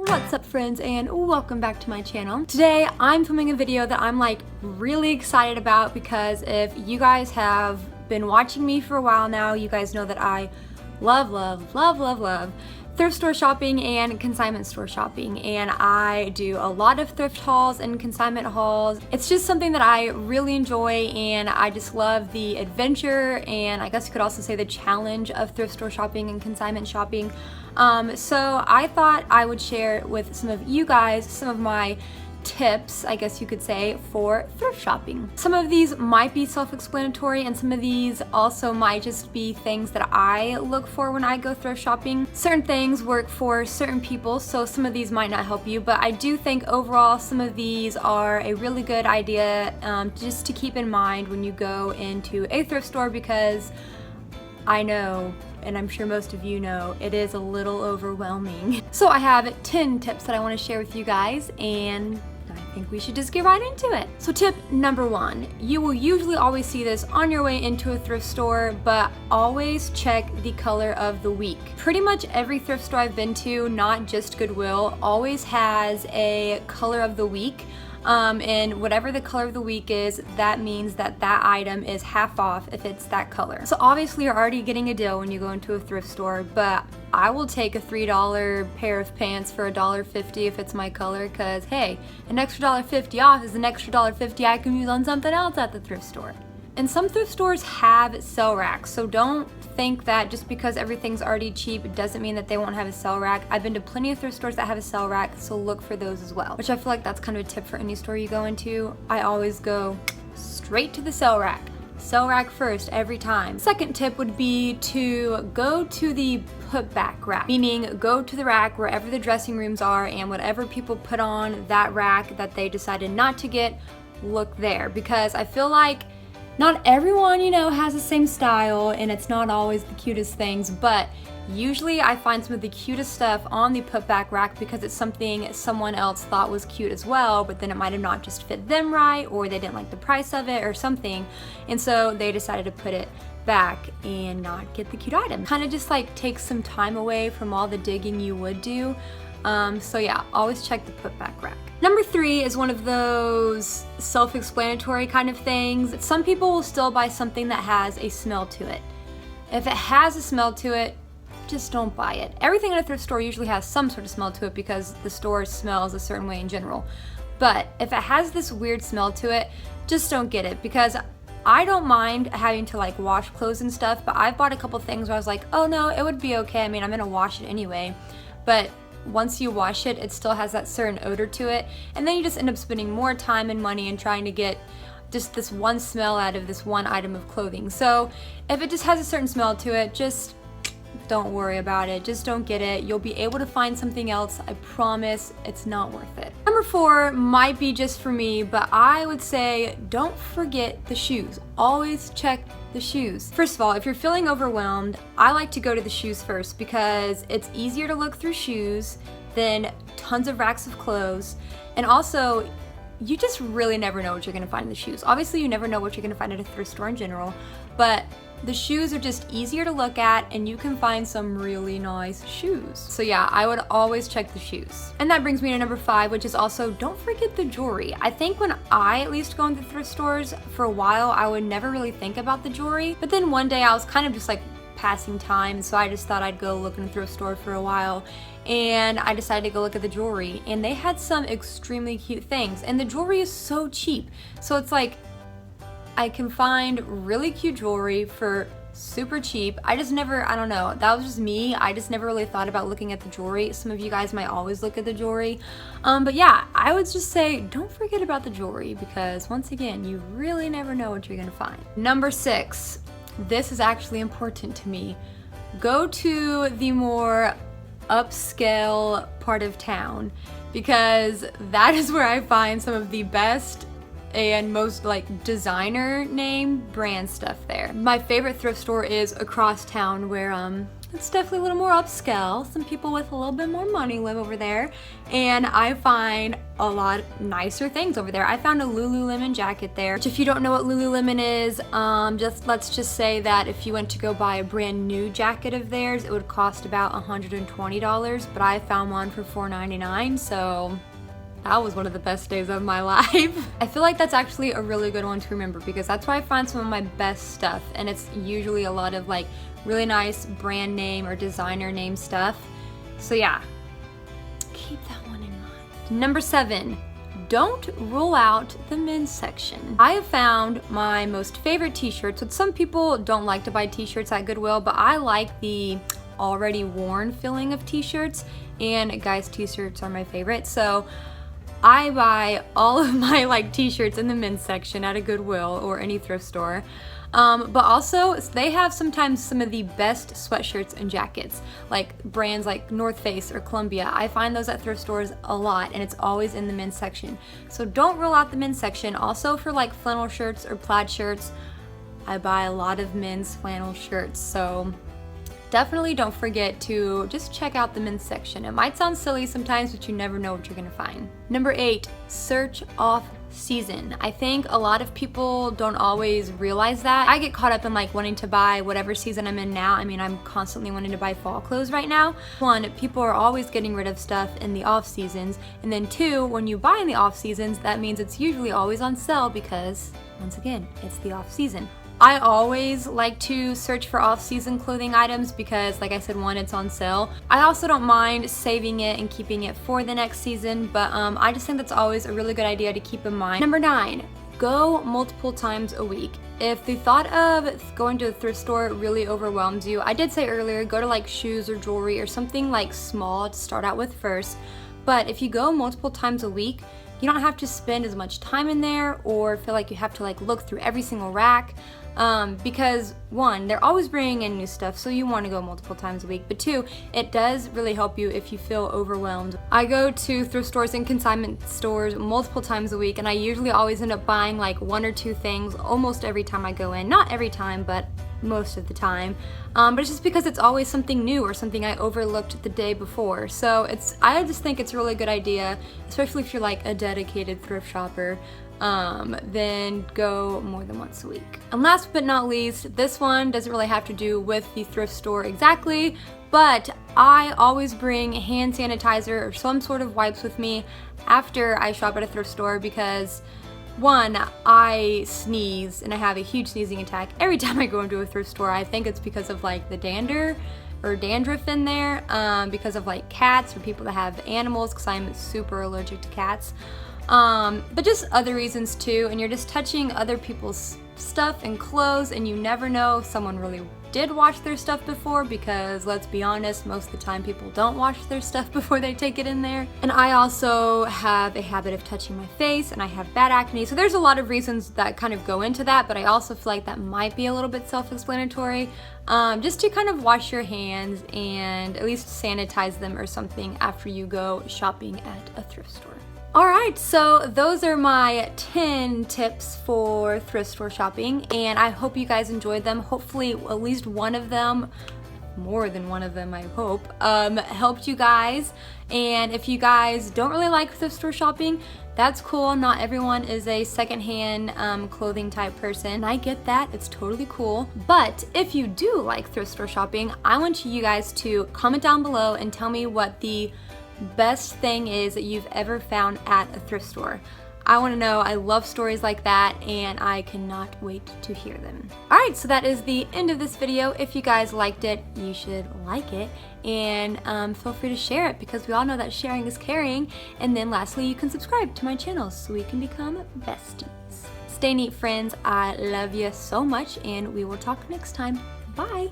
What's up, friends, and welcome back to my channel. Today I'm filming a video that I'm like really excited about because if you guys have been watching me for a while now, you guys know that I love thrift store shopping and consignment store shopping, and I do a lot of thrift hauls and consignment hauls. It's just something that I really enjoy, and I just love the adventure, and I guess you could also say the challenge of thrift store shopping and consignment shopping. So I thought I would share with some of you guys some of my tips, I guess you could say, for thrift shopping. Some of these might be self-explanatory, and some of these also might just be things that I look for when I go thrift shopping. Certain things work for certain people, so some of these might not help you, but I do think overall some of these are a really good idea just to keep in mind when you go into a thrift store, because I know, and I'm sure most of you know, it is a little overwhelming. So I have 10 tips that I want to share with you guys, and I think we should just get right into it. So tip number 1, you will usually always see this on your way into a thrift store, but always check the color of the week. Pretty much every thrift store I've been to, not just Goodwill, always has a color of the week. And whatever the color of the week is, that means that that item is half off if it's that color. So obviously you're already getting a deal when you go into a thrift store, but I will take a $3 pair of pants for $1.50 if it's my color, because hey, an extra $1.50 off is an extra $1.50 I can use on something else at the thrift store. And some thrift stores have sale racks, so don't think that just because everything's already cheap doesn't mean that they won't have a sale rack. I've been to plenty of thrift stores that have a sale rack, so look for those as well. Which I feel like that's kind of a tip for any store you go into. I always go straight to the sale rack. Sale rack first every time. Second tip would be to go to the put back rack, meaning go to the rack wherever the dressing rooms are, and whatever people put on that rack that they decided not to get, look there, because I feel like not everyone, has the same style, and it's not always the cutest things, but usually I find some of the cutest stuff on the put back rack because it's something someone else thought was cute as well, but then it might have not just fit them right, or they didn't like the price of it or something, and so they decided to put it back and not get the cute item. Kind of just like takes some time away from all the digging you would do. So yeah, always check the put back rack. Number 3 is one of those self-explanatory kind of things. Some people will still buy something that has a smell to it. If it has a smell to it, just don't buy it. Everything in a thrift store usually has some sort of smell to it because the store smells a certain way in general. But if it has this weird smell to it, just don't get it, because I don't mind having to like wash clothes and stuff, but I've bought a couple things where I was like, oh no, it would be okay. I mean, I'm gonna wash it anyway. But once you wash it, it still has that certain odor to it, and then you just end up spending more time and money and trying to get just this one smell out of this one item of clothing. So if it just has a certain smell to it, just don't worry about it. Just don't get it. You'll be able to find something else. I promise it's not worth it. Number 4 might be just for me, but I would say don't forget the shoes. Always check the shoes. First of all, if you're feeling overwhelmed, I like to go to the shoes first because it's easier to look through shoes than tons of racks of clothes. And also, you just really never know what you're gonna find in the shoes. Obviously, you never know what you're gonna find at a thrift store in general, but the shoes are just easier to look at, and you can find some really nice shoes. So yeah, I would always check the shoes. And that brings me to number 5, which is also don't forget the jewelry. I think when I at least go into thrift stores, for a while I would never really think about the jewelry, but then one day I was kind of just like passing time, so I just thought I'd go look in a thrift store for a while, and I decided to go look at the jewelry, and they had some extremely cute things, and the jewelry is so cheap. So it's like I can find really cute jewelry for super cheap. I don't know, that was just me. I just never really thought about looking at the jewelry. Some of you guys might always look at the jewelry. But yeah, I would just say don't forget about the jewelry, because once again, you really never know what you're gonna find. Number 6, this is actually important to me. Go to the more upscale part of town, because that is where I find some of the best and most like designer name brand stuff there. My favorite thrift store is across town where it's definitely a little more upscale. Some people with a little bit more money live over there, and I find a lot nicer things over there. I found a Lululemon jacket there, which if you don't know what Lululemon is, let's just say that if you went to go buy a brand new jacket of theirs, it would cost about $120, but I found one for $4.99, so that was one of the best days of my life. I feel like that's actually a really good one to remember because that's where I find some of my best stuff, and it's usually a lot of like really nice brand name or designer name stuff. So yeah, keep that one in mind. Number 7, don't rule out the men's section. I have found my most favorite t-shirts, which some people don't like to buy t-shirts at Goodwill, but I like the already worn feeling of t-shirts, and guys t-shirts are my favorite. So I buy all of my like t-shirts in the men's section at a Goodwill or any thrift store. But also they have sometimes some of the best sweatshirts and jackets, like brands like North Face or Columbia. I find those at thrift stores a lot, and it's always in the men's section. So don't rule out the men's section. Also for like flannel shirts or plaid shirts, I buy a lot of men's flannel shirts. So definitely don't forget to just check out the men's section. It might sound silly sometimes, but you never know what you're gonna find. Number 8, search off season. I think a lot of people don't always realize that. I get caught up in like wanting to buy whatever season I'm in now. I mean, I'm constantly wanting to buy fall clothes right now. 1, people are always getting rid of stuff in the off seasons. And then 2, when you buy in the off seasons, that means it's usually always on sale because, once again, it's the off season. I always like to search for off-season clothing items because, like I said, 1, it's on sale. I also don't mind saving it and keeping it for the next season, but I just think that's always a really good idea to keep in mind. Number 9, go multiple times a week. If the thought of going to a thrift store really overwhelms you, I did say earlier, go to like shoes or jewelry or something like small to start out with first. But if you go multiple times a week, you don't have to spend as much time in there or feel like you have to like look through every single rack. Because 1, they're always bringing in new stuff, so you want to go multiple times a week, but 2, it does really help you if you feel overwhelmed. I go to thrift stores and consignment stores multiple times a week, and I usually always end up buying like 1 or 2 things almost every time I go in. Not every time, but most of the time. But it's just because it's always something new or something I overlooked the day before. So I just think it's a really good idea, especially if you're like a dedicated thrift shopper. Then go more than once a week. And last but not least, this one doesn't really have to do with the thrift store exactly, but I always bring hand sanitizer or some sort of wipes with me after I shop at a thrift store because 1, I sneeze and I have a huge sneezing attack every time I go into a thrift store. I think it's because of like the dander or dandruff in there, because of like cats or people that have animals, because I'm super allergic to cats. But just other reasons too, and you're just touching other people's stuff and clothes, and you never know if someone really did wash their stuff before, because let's be honest, most of the time people don't wash their stuff before they take it in there. And I also have a habit of touching my face, and I have bad acne, so there's a lot of reasons that kind of go into that, but I also feel like that might be a little bit self-explanatory. Just to kind of wash your hands and at least sanitize them or something after you go shopping at a thrift store. Alright, so those are my 10 tips for thrift store shopping, and I hope you guys enjoyed them. Hopefully at least one of them, more than one of them I hope, helped you guys. And if you guys don't really like thrift store shopping, that's cool. Not everyone is a secondhand clothing type person. I get that, it's totally cool. But if you do like thrift store shopping, I want you guys to comment down below and tell me what the best thing is that you've ever found at a thrift store. I want to know. I love stories like that, and I cannot wait to hear them. Alright, so that is the end of this video. If you guys liked it, you should like it, and feel free to share it, because we all know that sharing is caring. And then lastly, you can subscribe to my channel so we can become besties. Stay neat, friends. I love you so much, and we will talk next time. Bye!